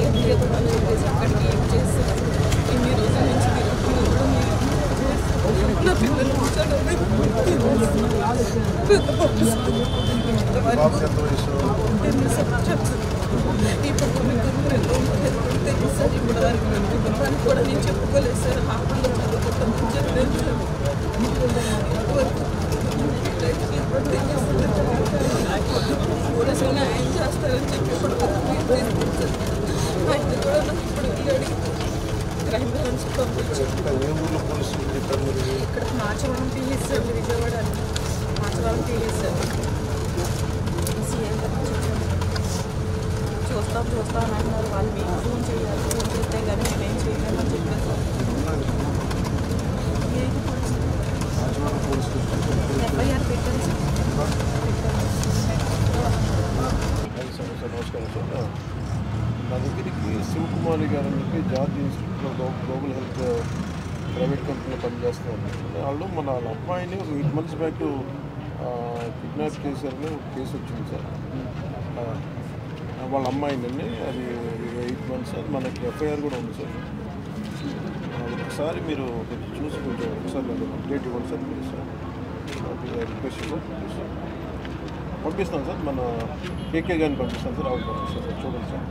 అని చెప్పేసి అక్కడికి ఏం చేస్తారు ఇన్ని రోజుల నుంచి నా పిల్లలు ఈ పక్కన తెలుసు సార్ ఇప్పుడు కుటుంబానికి కూడా నేను చెప్పుకోలేదు సార్ హాస్టల్లో చదువుకుంటామని చెప్పలేదు పోలీసులు న్యాయం చేస్తారని చెప్పి ఇప్పుడు ఆయన కూడా నాకు ఇప్పుడు వెళ్ళాడు క్రైమ్ బ్రాంచ్ పంపించారు ఇక్కడ Machavaram PS sir Vijayawada Machavaram PS sir చూస్తాం అని అన్నారు వాళ్ళు మీకు ఫోన్ చేయాలి ఫోన్ చేస్తే కానీ మేమేం చేయలేమని చెప్పారు ఎఫ్ఐఆర్ పెట్టాను సార్ నమస్కారం సార్ నా దగ్గరికి శివకుమారి గారు అని చెప్పి జార్జ్ ఇన్స్టిట్యూట్లో గ్లోబల్ హెల్త్ ప్రైవేట్ కంపెనీలో పనిచేస్తున్నారు. వాళ్ళు మన అమ్మాయిని ఒక 8 months బ్యాక్ కిడ్నాప్ చేశారని ఒక కేసు వచ్చింది సార్. వాళ్ళ అమ్మాయిని అది 8 months అది మనకి ఎఫ్ఐఆర్ కూడా ఉంది సార్. ఒకసారి మీరు చూసి కొంచెం ఒకసారి నాకు అప్డేట్ ఇవ్వండి sir please sir. Request sir పంపిస్తాను సార్. మన కేకే గారిని పంపిస్తాను సార్. అవును పంపిస్తాను సార్. చూడండి సార్.